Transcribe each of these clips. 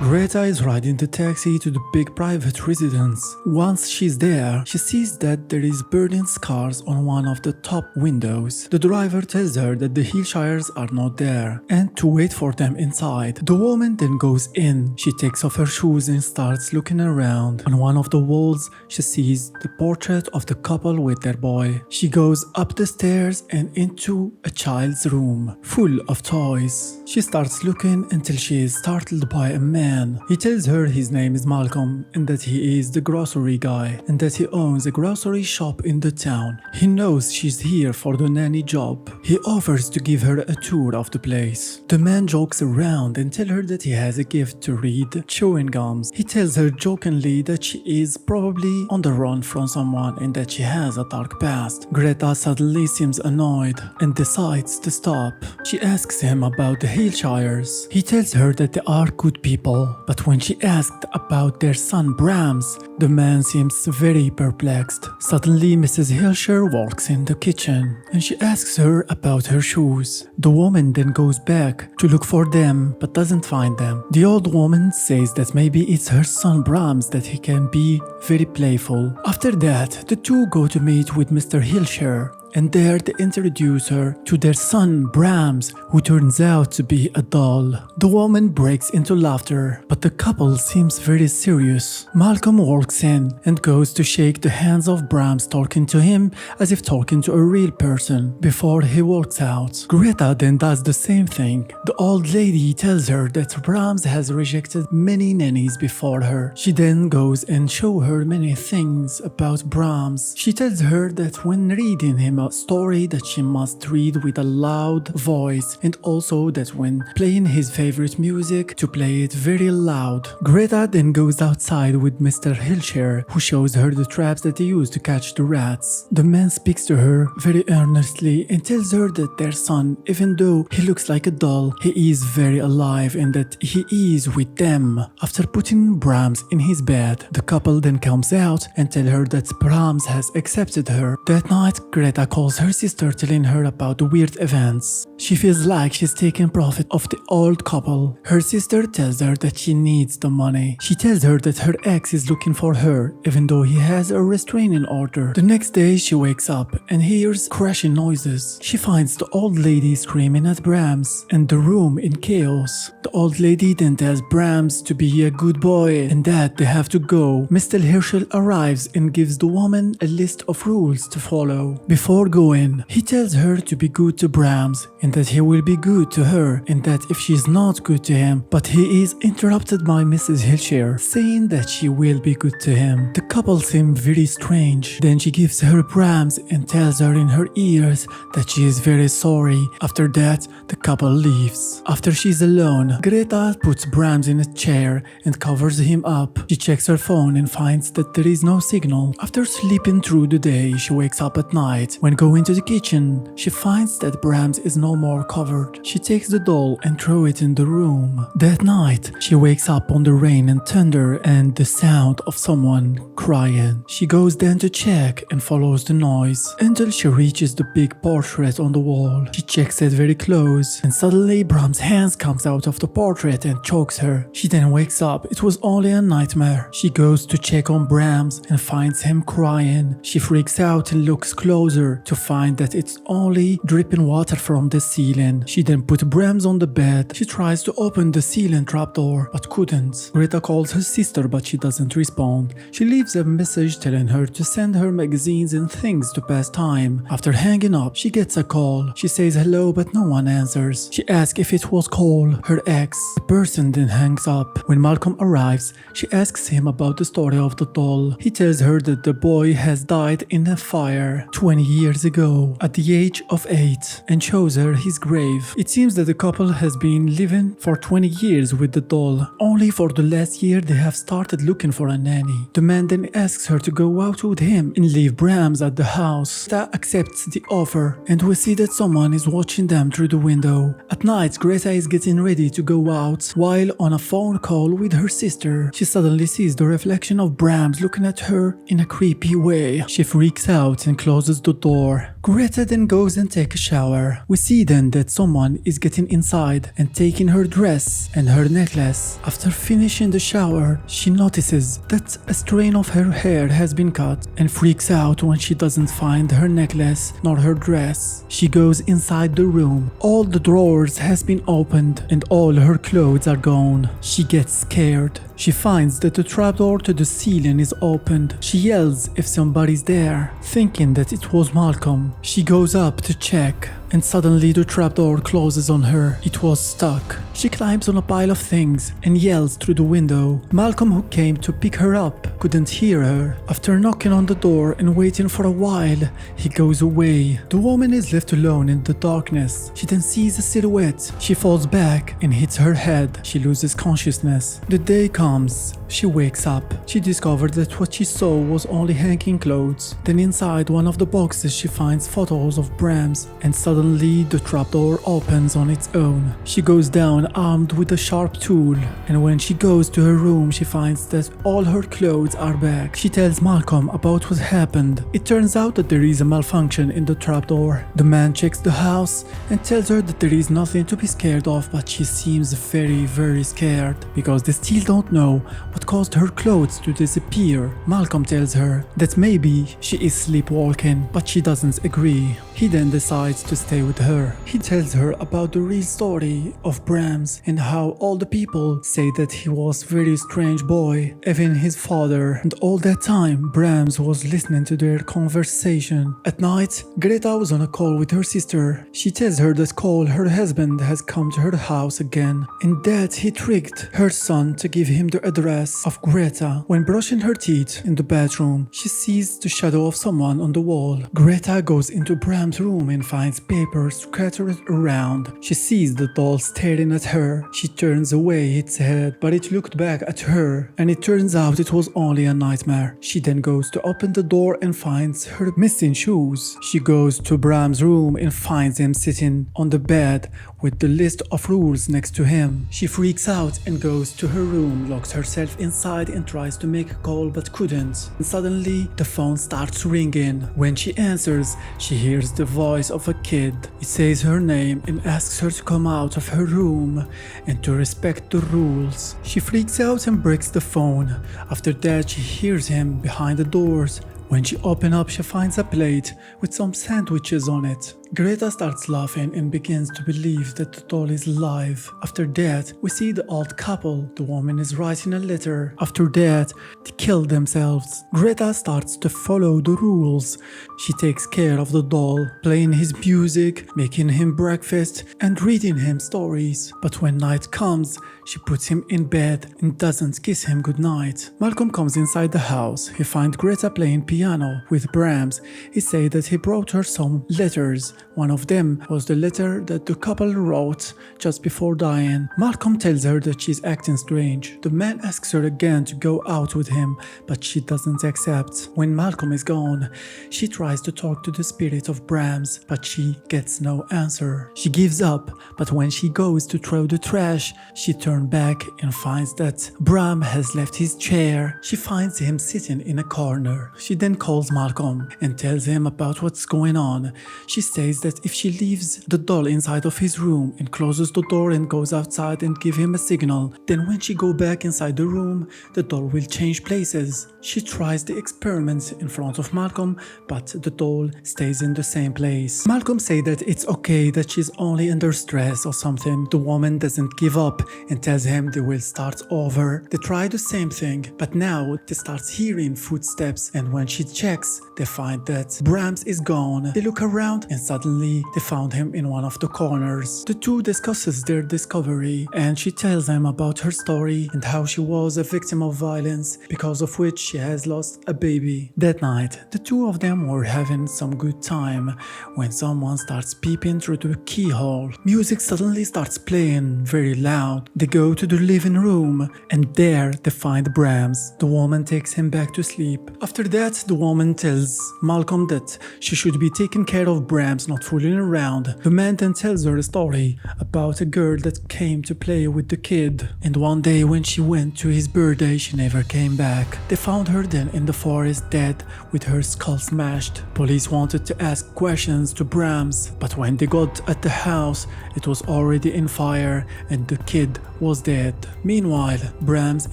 Greta is riding the taxi to the big private residence. Once she's there, she sees that there is burning scars on one of the top windows. The driver tells her that the Hillshires are not there and to wait for them inside. The woman then goes in. She takes off her shoes and starts looking around. On one of the walls, she sees the portrait of the couple with their boy. She goes up the stairs and into a child's room full of toys. She starts looking until she is startled by a man. He tells her his name is Malcolm and that he is the grocery guy and that he owns a grocery shop in the town. He knows she's here for the nanny job. He offers to give her a tour of the place. The man jokes around and tells her that he has a gift to read chewing gums. He tells her jokingly that she is probably on the run from someone and that she has a dark past. Greta suddenly seems annoyed and decides to stop. She asks him about the Hillshires. He tells her that they are good people. But when she asked about their son Brahms, the man seems very perplexed. Suddenly, Mrs. Hillshire walks in the kitchen and she asks her about her shoes. The woman then goes back to look for them but doesn't find them. The old woman says that maybe it's her son Brahms, that he can be very playful. After that, the two go to meet with Mr. Hillshire. And there they introduce her to their son Brahms, who turns out to be a doll. The woman breaks into laughter, but the couple seems very serious. Malcolm walks in and goes to shake the hands of Brahms, talking to him as if talking to a real person before he walks out. Greta then does the same thing. The old lady tells her that Brahms has rejected many nannies before her. She then goes and shows her many things about Brahms. She tells her that when reading him a story that she must read with a loud voice, and also that when playing his favorite music to play it very loud. Greta then goes outside with Mr. Hillshire, who shows her the traps that they use to catch the rats. The man speaks to her very earnestly and tells her that their son, even though he looks like a doll, he is very alive and that he is with them. After putting Brahms in his bed, the couple then comes out and tell her that Brahms has accepted her. That night, Greta calls her sister, telling her about the weird events. She feels like she's taking profit of the old couple. Her sister tells her that she needs the money. She tells her that her ex is looking for her, even though he has a restraining order. The next day she wakes up and hears crashing noises. She finds the old lady screaming at Brahms and the room in chaos. The old lady then tells Brahms to be a good boy and that they have to go. Mr. Herschel arrives and gives the woman a list of rules to follow. Before going, he tells her to be good to Brahms and that he will be good to her, and that if she's not good to him, but he is interrupted by Mrs. Hillshire saying that she will be good to him. The couple seem very strange. Then she gives her Brahms and tells her in her ears that she is very sorry. After that, the couple leaves. After she's alone, Greta puts Brahms in a chair and covers him up. She checks her phone and finds that there is no signal. After sleeping through the day, she wakes up at night. When going to the kitchen, she finds that Brahms is no more covered. She takes the doll and throws it in the room. That night, she wakes up on the rain and thunder and the sound of someone crying. She goes then to check and follows the noise until she reaches the big portrait on the wall. She checks it very close and suddenly Brahms' hands comes out of the portrait and chokes her. She then wakes up. It was only a nightmare. She goes to check on Brahms and finds him crying. She freaks out and looks closer to find that it's only dripping water from the ceiling. She then put Brahms on the bed. She tries to open the ceiling trapdoor but couldn't. Greta calls her sister but she doesn't respond. She leaves a message telling her to send her magazines and things to pass time. After hanging up, she gets a call. She says hello but no one answers. She asks if it was Cole, her ex. The person then hangs up. When Malcolm arrives, she asks him about the story of the doll. He tells her that the boy has died in a fire 20 years ago at the age of 8 and shows her his grave. It seems that the couple has been living for 20 years with the doll. Only for the last year they have started looking for a nanny. The man then asks her to go out with him and leave Brahms at the house. Greta accepts the offer and we see that someone is watching them through the window. At night, Greta is getting ready to go out while on a phone call with her sister. She suddenly sees the reflection of Brahms looking at her in a creepy way. She freaks out and closes the door. Greta then goes and takes a shower. We see then that someone is getting inside and taking her dress and her necklace. After finishing the shower, she notices that a strand of her hair has been cut and freaks out when she doesn't find her necklace nor her dress. She goes inside the room. All the drawers has been opened and all her clothes are gone. She gets scared. She finds that the trapdoor to the ceiling is opened. She yells if somebody's there, thinking that it was Malcolm. She goes up to check, and suddenly the trapdoor closes on her. It was stuck. She climbs on a pile of things and yells through the window. Malcolm, who came to pick her up, couldn't hear her. After knocking on the door and waiting for a while, he goes away. The woman is left alone in the darkness. She then sees a silhouette. She falls back and hits her head. She loses consciousness. The day comes. She wakes up. She discovers that what she saw was only hanging clothes. Then inside one of the boxes she finds photos of Brahms, and suddenly the trapdoor opens on its own. She goes down armed with a sharp tool, and when she goes to her room she finds that all her clothes are back. She tells Malcolm about what happened. It turns out that there is a malfunction in the trapdoor. The man checks the house and tells her that there is nothing to be scared of, but she seems very scared because they still don't know what caused her clothes to disappear. Malcolm tells her that maybe she is sleepwalking, but she doesn't agree. He then decides to stay with her. He tells her about the real story of Brahms and how all the people say that he was a very strange boy, even his father, and all that time Brahms was listening to their conversation. At night, Greta was on a call with her sister. She tells her that Cole, her husband, has come to her house again and that he tricked her son to give him the address of Greta. When brushing her teeth in the bathroom, she sees the shadow of someone on the wall. Greta goes into Bram's room and finds papers scattered around. She sees the doll staring at her. She turns away its head, but it looked back at her, and it turns out it was only a nightmare. She then goes to open the door and finds her missing shoes. She goes to Bram's room and finds him sitting on the bed with the list of rules next to him. She freaks out and goes to her room, locks herself inside and tries to make a call but couldn't. And suddenly the phone starts ringing. When she answers, she hears the voice of a kid. It says her name and asks her to come out of her room and to respect the rules. She freaks out and breaks the phone. After that, she hears him behind the doors. When she opens up, she finds a plate with some sandwiches on it. Greta starts laughing and begins to believe that the doll is alive. After that, we see the old couple. The woman is writing a letter. After that, they kill themselves. Greta starts to follow the rules. She takes care of the doll, playing his music, making him breakfast, and reading him stories. But when night comes, she puts him in bed and doesn't kiss him goodnight. Malcolm comes inside the house. He finds Greta playing piano with Brahms. He says that he brought her some letters. One of them was the letter that the couple wrote just before dying. Malcolm tells her that she's acting strange. The man asks her again to go out with him, but she doesn't accept. When Malcolm is gone, she tries to talk to the spirit of Brahms, but she gets no answer. She gives up, but when she goes to throw the trash, she turns back and finds that Brahm has left his chair. She finds him sitting in a corner. She then calls Malcolm and tells him about what's going on. She says that if she leaves the doll inside of his room and closes the door and goes outside and give him a signal, then when she go back inside the room, the doll will change places. She tries the experiment in front of Malcolm, but the doll stays in the same place. Malcolm says that it's okay, that she's only under stress or something. The woman doesn't give up and tells him they will start over. They try the same thing, but now they start hearing footsteps, and when she checks, they find that Brahms is gone. They look around and suddenly they found him in one of the corners. The two discusses their discovery, and she tells him about her story and how she was a victim of violence, because of which she has lost a baby. That night, the two of them were having some good time when someone starts peeping through the keyhole. Music suddenly starts playing very loud. They go to the living room, and there they find Brahms. The woman takes him back to sleep. After that, the woman tells Malcolm that she should be taking care of Brahms Brams not fooling around. The man then tells her a story about a girl that came to play with the kid, and one day when she went to his birthday she never came back. They found her then in the forest dead with her skull smashed. Police wanted to ask questions to Brams, but when they got at the house it was already in fire and the kid was dead. Meanwhile, Brams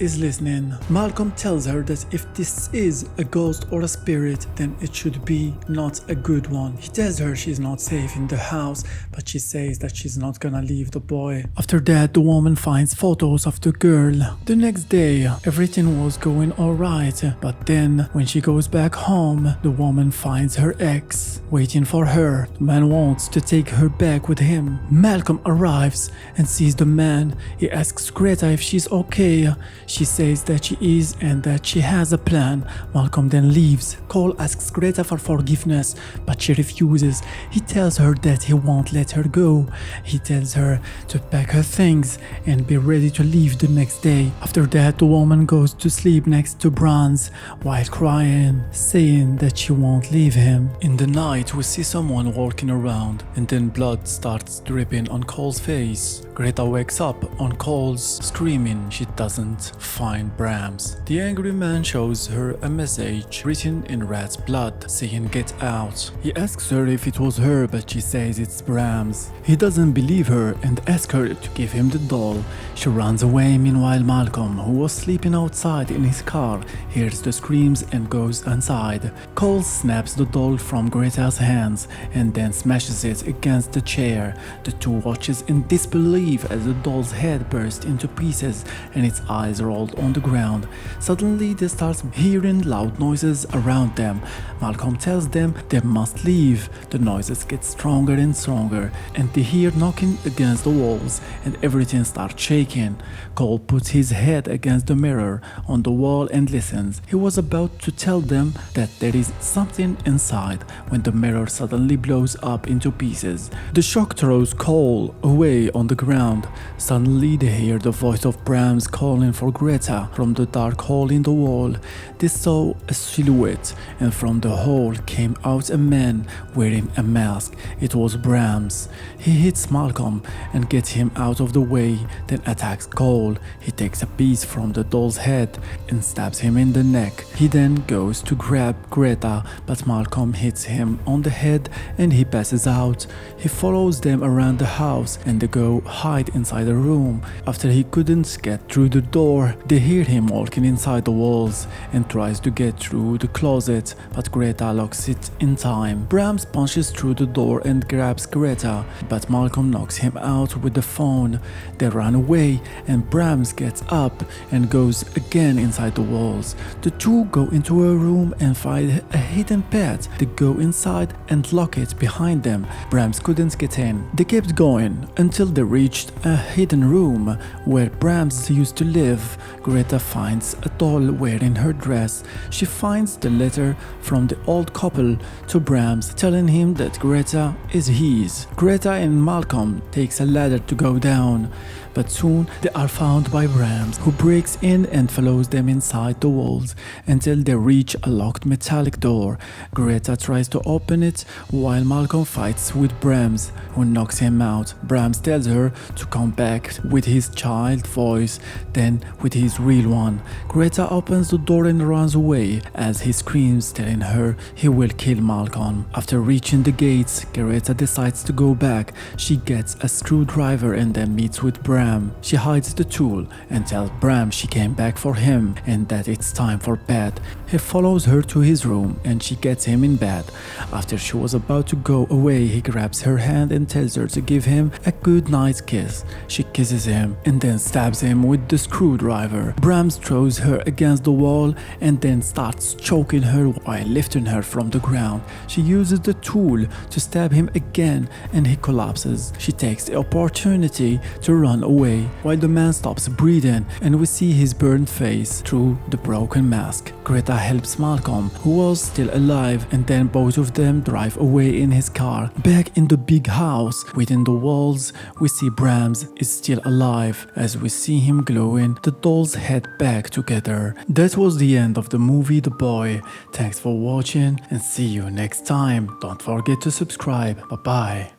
is listening. Malcolm tells her that if this is a ghost or a spirit, then it should be not a good one. He tells her she's not safe in the house, but she says that she's not gonna leave the boy. After that, the woman finds photos of the girl. The next day, everything was going alright, but then when she goes back home, the woman finds her ex waiting for her. The man wants to take her back with him. Malcolm arrives and sees the man. He asks Greta if she's okay. She says that she is and that she has a plan. Malcolm then leaves. Cole asks Greta for forgiveness, but she refuses. He tells her that he won't let her go. He tells her to pack her things and be ready to leave the next day. After that, the woman goes to sleep next to Bronze while crying, saying that she won't leave him. In the night, we see someone walking around, and then blood starts dripping on Cole's face. Greta wakes up on Cole's, screaming she doesn't find Brams. The angry man shows her a message written in red blood saying get out. He asks her if it was her, but she says it's Brams. He doesn't believe her and asks her to give him the doll. She runs away. Meanwhile, Malcolm, who was sleeping outside in his car, hears the screams and goes inside. Cole snaps the doll from Greta's hands and then smashes it against the chair. The two watches in disbelief as the doll's head burst into pieces and its eyes rolled on the ground. Suddenly they start hearing loud noises around them. Malcolm tells them they must leave. The noises get stronger and stronger, and they hear knocking against the walls and everything starts shaking. Cole puts his head against the mirror on the wall and listens. He was about to tell them that there is something inside when the mirror suddenly blows up into pieces. The shock throws Cole away on the ground. Suddenly they hear the voice of Brams calling for Greta from the dark hole in the wall. They saw a silhouette, and from the hole came out a man wearing a mask. It was Brams. He hits Malcolm and gets him out of the way, then attacks Cole. He takes a piece from the doll's head and stabs him in the neck. He then goes to grab Greta, but Malcolm hits him on the head and he passes out. He follows them around the house and they go hide inside a room. After he couldn't get through the door, they hear him walking inside the walls and tries to get through the closet, but Greta locks it in time. Brams punches through the door and grabs Greta, but Malcolm knocks him out with the phone. They run away and Brams gets up and goes again inside the walls. The two go into a room and find a hidden pet. They go inside and lock it behind them. Brams couldn't get in. They kept going until they reached a hidden room where Brams used to live. Greta finds a doll wearing her dress. She finds the letter from the old couple to Brams telling him that Greta is his. Greta and Malcolm takes a ladder to go down, but soon they are found by Brams, who breaks in and follows them inside the walls until they reach a locked metallic door. Greta tries to open it while Malcolm fights with Brams, who knocks him out. Brams tells her to come back with his child voice, then with his real one. Greta opens the door and runs away as he screams, telling her he will kill Malcolm. After reaching the gates, Greta decides to go back. She gets a screwdriver and then meets with Brams. She hides the tool and tells Bram she came back for him and that it's time for bed. He follows her to his room and she gets him in bed. After she was about to go away, he grabs her hand and tells her to give him a good night kiss. She kisses him and then stabs him with the screwdriver. Brams throws her against the wall and then starts choking her while lifting her from the ground. She uses the tool to stab him again and he collapses. She takes the opportunity to run away away, while the man stops breathing and we see his burned face through the broken mask. Greta helps Malcolm, who was still alive, and then both of them drive away in his car. Back in the big house, within the walls, we see Brahms is still alive. As we see him glowing, the dolls head back together. That was the end of the movie The Boy. Thanks for watching and see you next time. Don't forget to subscribe. Bye bye.